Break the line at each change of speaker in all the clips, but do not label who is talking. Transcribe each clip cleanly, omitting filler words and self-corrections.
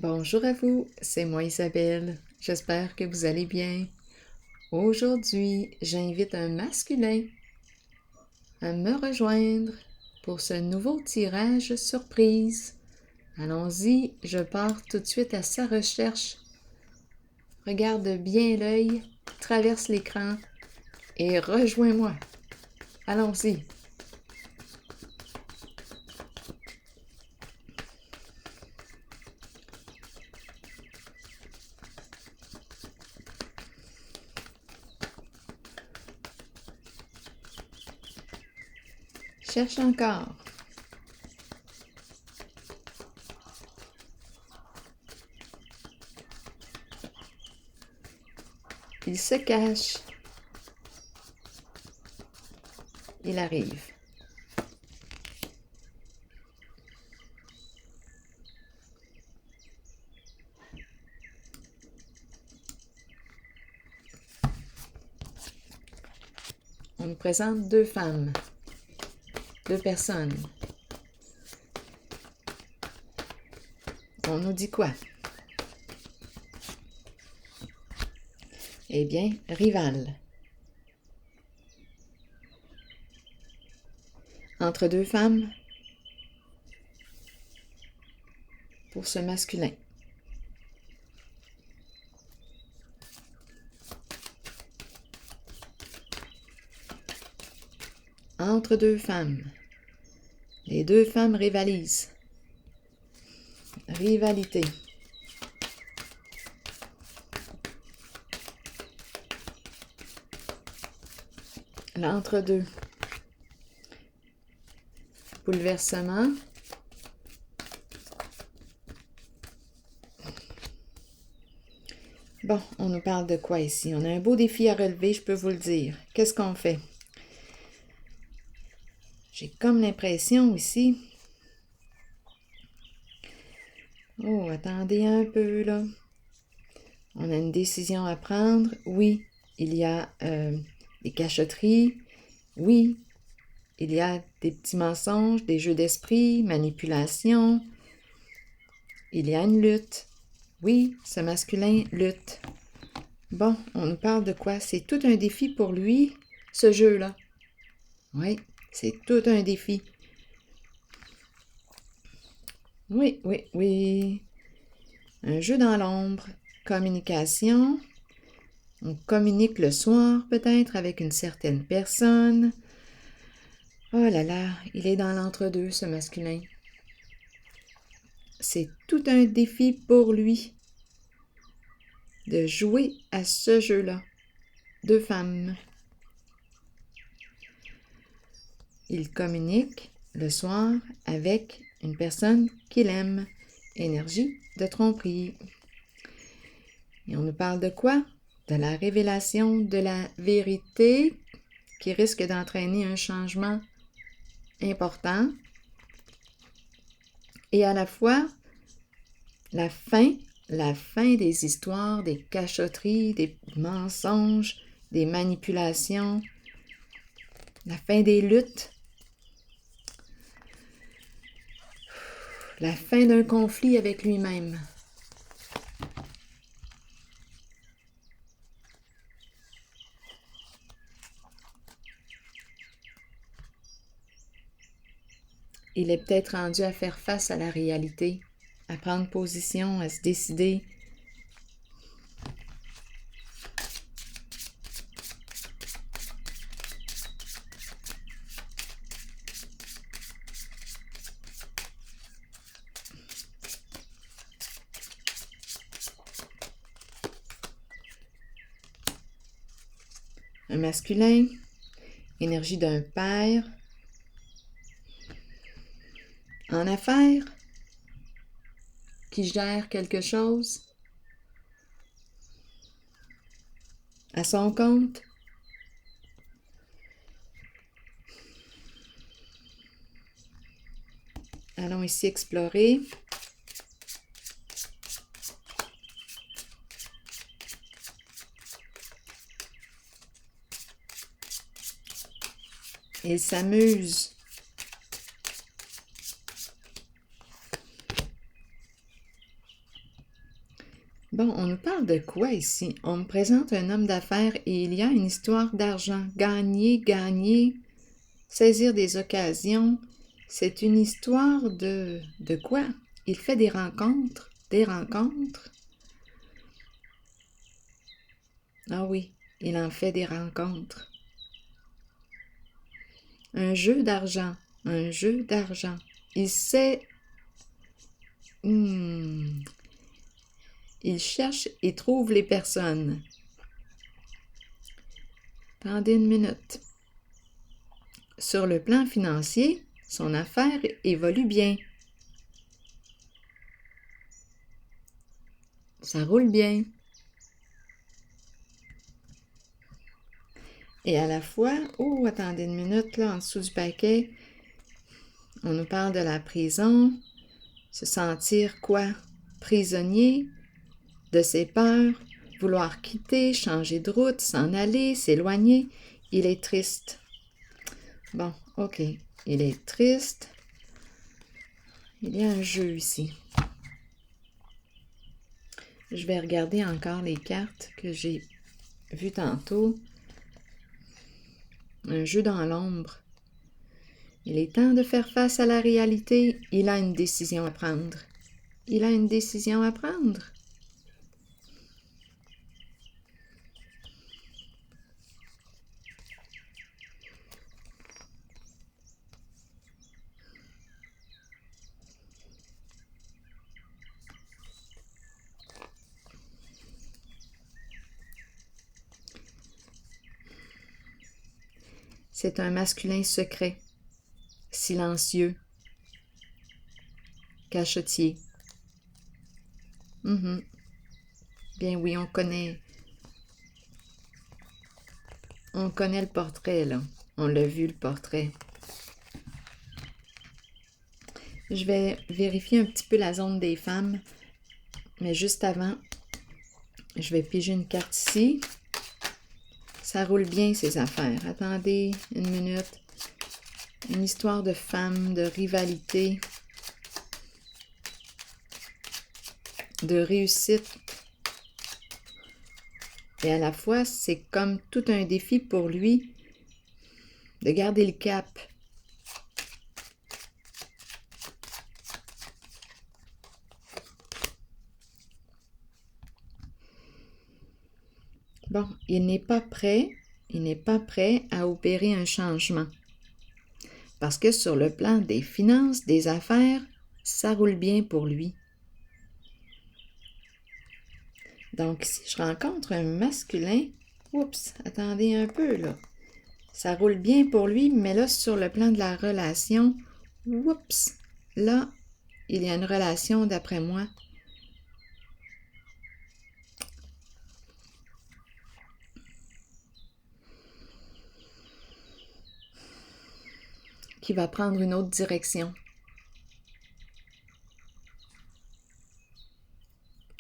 Bonjour à vous, c'est moi Isabelle. J'espère que vous allez bien. Aujourd'hui, j'invite un masculin à me rejoindre pour ce nouveau tirage surprise. Allons-y, je pars tout de suite à sa recherche. Regarde bien l'œil, traverse l'écran et rejoins-moi. Allons-y. Cherche encore. Il se cache. Il arrive. On nous présente deux femmes, deux personnes. On nous dit quoi? Eh bien, rival. Entre deux femmes pour ce masculin. Entre deux femmes. Les deux femmes rivalisent. Rivalité. L'entre-deux. Bouleversement. Bon, on nous parle de quoi ici? On a un beau défi à relever, je peux vous le dire. Qu'est-ce qu'on fait? J'ai comme l'impression ici... Oh, attendez un peu, là. On a une décision à prendre. Oui, il y a des cachotteries. Oui, il y a des petits mensonges, des jeux d'esprit, manipulation. Il y a une lutte. Oui, ce masculin lutte. Bon, on nous parle de quoi? C'est tout un défi pour lui, ce jeu-là. Oui, c'est tout un défi. Oui, oui, oui. Un jeu dans l'ombre. Communication. On communique le soir, peut-être, avec une certaine personne. Oh là là, il est dans l'entre-deux, ce masculin. C'est tout un défi pour lui de jouer à ce jeu-là. Deux femmes. Il communique le soir avec une personne qu'il aime. Énergie de tromperie. Et on nous parle de quoi? De la révélation de la vérité qui risque d'entraîner un changement important. Et à la fois, la fin des histoires, des cachotteries, des mensonges, des manipulations, la fin des luttes, la fin d'un conflit avec lui-même. Il est peut-être rendu à faire face à la réalité, à prendre position, à se décider. Un masculin, énergie d'un père. En affaires, qui gère quelque chose à son compte. Allons ici explorer. Il s'amuse. Bon, on nous parle de quoi ici? On me présente un homme d'affaires et il y a une histoire d'argent. Gagner, gagner, saisir des occasions. C'est une histoire de quoi? Il fait des rencontres. Des rencontres? Ah oui, il en fait des rencontres. Un jeu d'argent. Un jeu d'argent. Il sait... Il cherche et trouve les personnes. Attendez une minute. Sur le plan financier, son affaire évolue bien. Ça roule bien. Et à la fois, oh, attendez une minute, là, en dessous du paquet, on nous parle de la prison, se sentir quoi? Prisonnier de ses peurs, vouloir quitter, changer de route, s'en aller, s'éloigner. Il est triste. Bon, ok, il est triste. Il y a un jeu ici. Je vais regarder encore les cartes que j'ai vues tantôt. Un jeu dans l'ombre. Il est temps de faire face à la réalité. Il a une décision à prendre. Il a une décision à prendre. C'est un masculin secret, silencieux, cachetier. Bien oui, on connaît le portrait, là. On l'a vu, le portrait. Je vais vérifier un petit peu la zone des femmes, mais juste avant, je vais piger une carte ici. Ça roule bien, ces affaires. Attendez une minute. Une histoire de femmes, de rivalité, de réussite. Et à la fois, c'est comme tout un défi pour lui de garder le cap. Bon, il n'est pas prêt à opérer un changement. Parce que sur le plan des finances, des affaires, ça roule bien pour lui. Donc, si je rencontre un masculin, oups, attendez un peu, là. Ça roule bien pour lui, mais là, sur le plan de la relation, oups, là, il y a une relation, d'après moi, qui va prendre une autre direction.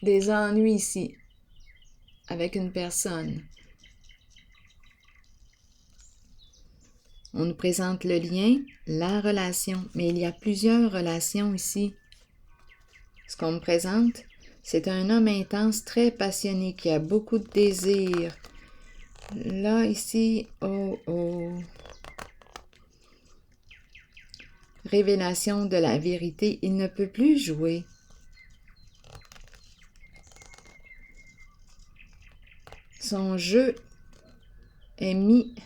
Des ennuis ici, avec une personne. On nous présente le lien, la relation, mais il y a plusieurs relations ici. Ce qu'on me présente, c'est un homme intense, très passionné, qui a beaucoup de désirs. Là, ici, oh. Révélation de la vérité, il ne peut plus jouer. Son jeu est mis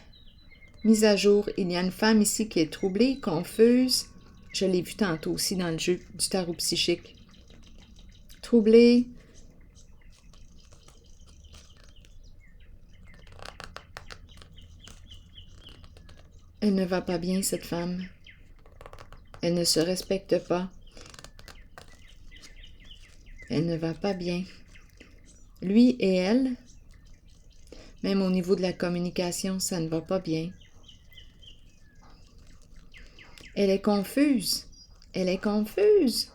à jour. Il y a une femme ici qui est troublée, confuse. Je l'ai vu tantôt aussi dans le jeu du tarot psychique. Troublée. Elle ne va pas bien, cette femme. Elle ne se respecte pas. Elle ne va pas bien. Lui et elle, même au niveau de la communication, ça ne va pas bien. Elle est confuse. Elle est confuse.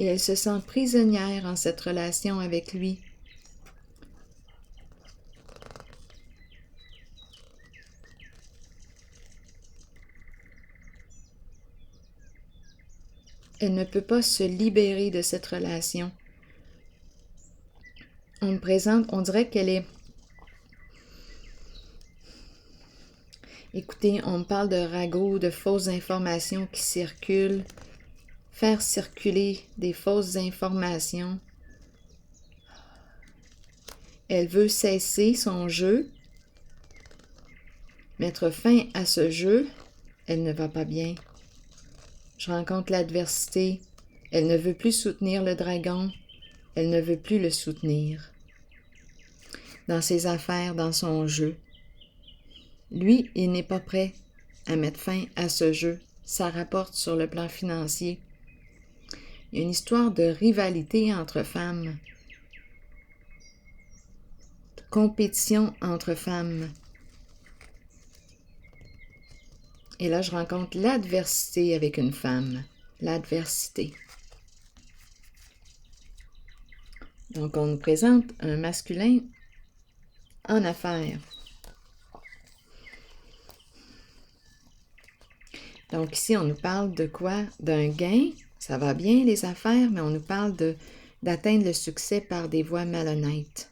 Et elle se sent prisonnière en cette relation avec lui. Elle ne peut pas se libérer de cette relation. On me présente, on dirait qu'elle est... Écoutez, on me parle de ragots, de fausses informations qui circulent. Faire circuler des fausses informations. Elle veut cesser son jeu, mettre fin à ce jeu. Elle ne va pas bien. Je rencontre l'adversité. Elle ne veut plus soutenir le dragon. Elle ne veut plus le soutenir. Dans ses affaires, dans son jeu. Lui, il n'est pas prêt à mettre fin à ce jeu. Ça rapporte sur le plan financier. Il y a une histoire de rivalité entre femmes. De compétition entre femmes. Et là, je rencontre l'adversité avec une femme. L'adversité. Donc, on nous présente un masculin en affaires. Donc, ici, on nous parle de quoi? D'un gain. Ça va bien, les affaires, mais on nous parle d'atteindre le succès par des voies malhonnêtes.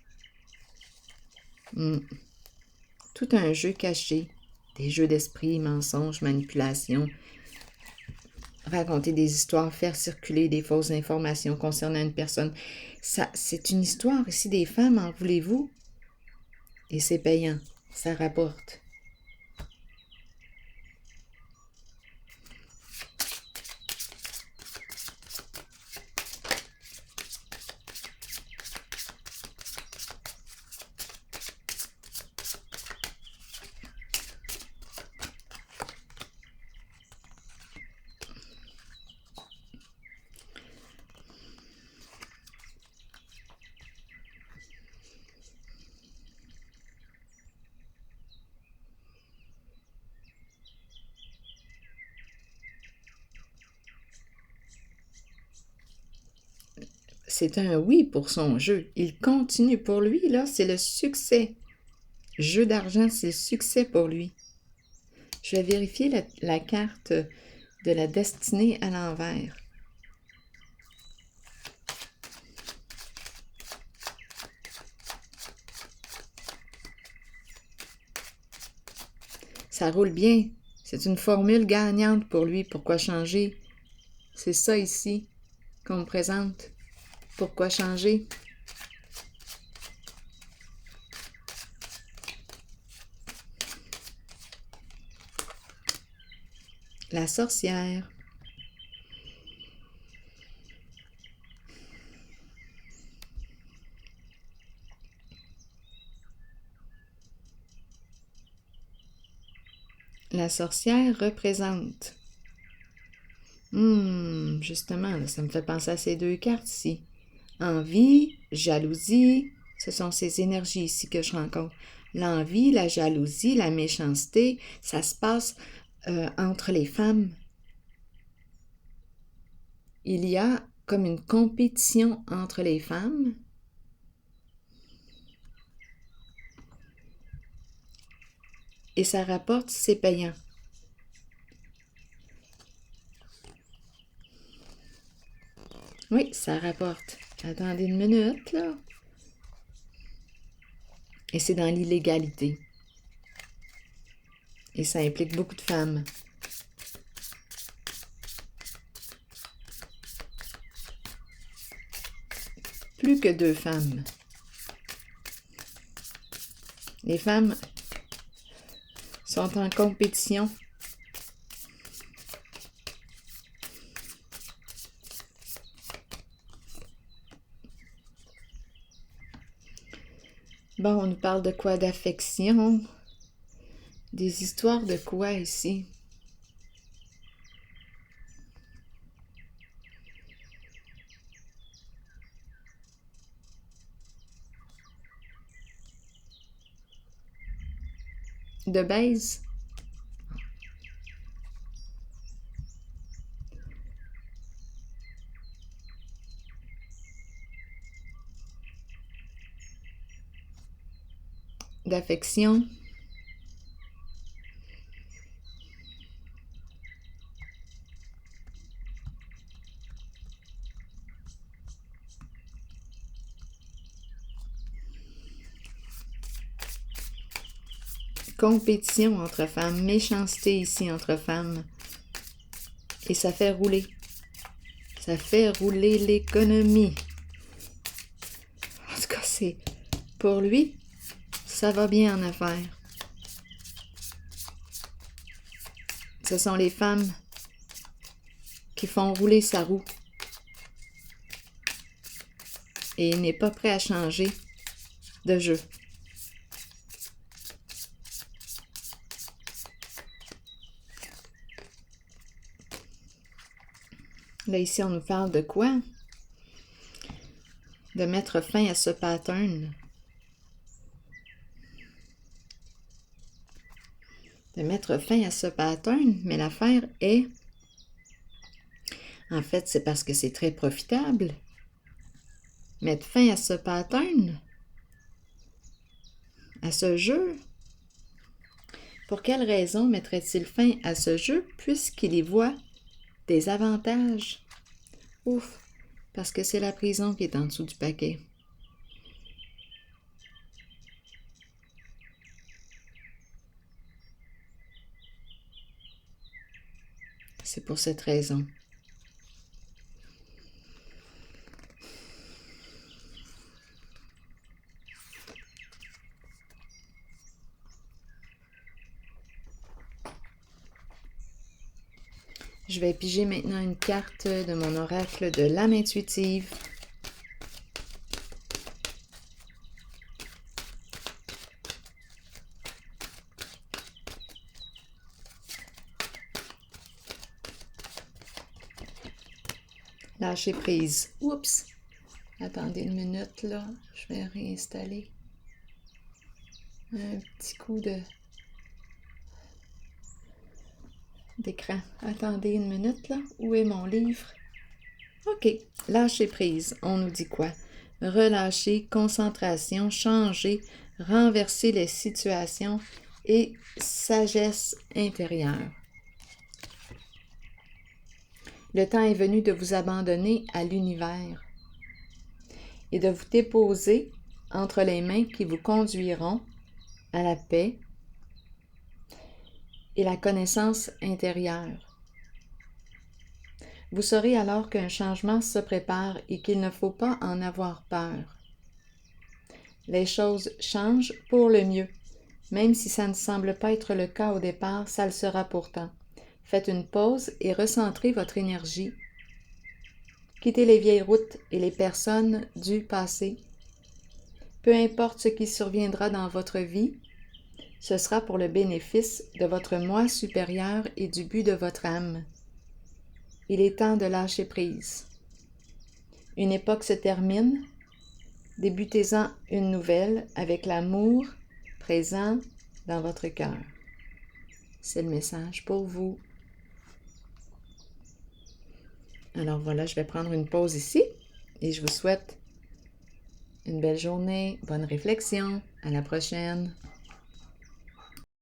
Tout un jeu caché. Des jeux d'esprit, mensonges, manipulations. Raconter des histoires, faire circuler des fausses informations concernant une personne. Ça, c'est une histoire ici des femmes, en voulez-vous? Et c'est payant. Ça rapporte. C'est un oui pour son jeu. Il continue. Pour lui, là, c'est le succès. Jeu d'argent, c'est le succès pour lui. Je vais vérifier la carte de la destinée à l'envers. Ça roule bien. C'est une formule gagnante pour lui. Pourquoi changer? C'est ça ici qu'on me présente. Pourquoi changer? La sorcière. La sorcière représente. Justement, là, ça me fait penser à ces deux cartes ici. Envie, jalousie, ce sont ces énergies ici que je rencontre. L'envie, la jalousie, la méchanceté, ça se passe entre les femmes. Il y a comme une compétition entre les femmes. Et ça rapporte, c'est payant. Oui, ça rapporte. Attendez une minute, là. Et c'est dans l'illégalité. Et ça implique beaucoup de femmes. Plus que 2 femmes. Les femmes sont en compétition. Bon, on nous parle de quoi? D'affection? Des histoires de quoi ici? De baise? D'affection? compétition entre femmes, méchanceté ici entre femmes. Et ça fait rouler. Ça fait rouler l'économie. En tout cas, c'est pour lui, ça va bien en affaires. Ce sont les femmes qui font rouler sa roue. Et il n'est pas prêt à changer de jeu. Là, ici, on nous parle de quoi? De mettre fin à ce pattern. De mettre fin à ce pattern, mais l'affaire est... En fait, c'est parce que c'est très profitable. Mettre fin à ce pattern, à ce jeu. Pour quelle raison mettrait-il fin à ce jeu puisqu'il y voit des avantages? Ouf, parce que c'est la prison qui est en dessous du paquet. C'est pour cette raison. Je vais piger maintenant une carte de mon oracle de l'âme intuitive. Lâcher prise. Oups! Attendez une minute, là. Je vais réinstaller. Un petit coup d'écran. Attendez une minute, là. Où est mon livre? OK. Lâcher prise. On nous dit quoi? Relâcher, concentration, changer, renverser les situations et sagesse intérieure. Le temps est venu de vous abandonner à l'univers et de vous déposer entre les mains qui vous conduiront à la paix et la connaissance intérieure. Vous saurez alors qu'un changement se prépare et qu'il ne faut pas en avoir peur. Les choses changent pour le mieux. Même si ça ne semble pas être le cas au départ, ça le sera pourtant. Faites une pause et recentrez votre énergie. Quittez les vieilles routes et les personnes du passé. Peu importe ce qui surviendra dans votre vie, ce sera pour le bénéfice de votre moi supérieur et du but de votre âme. Il est temps de lâcher prise. Une époque se termine. Débutez-en une nouvelle avec l'amour présent dans votre cœur. C'est le message pour vous. Alors voilà, je vais prendre une pause ici et je vous souhaite une belle journée, bonne réflexion. À la prochaine.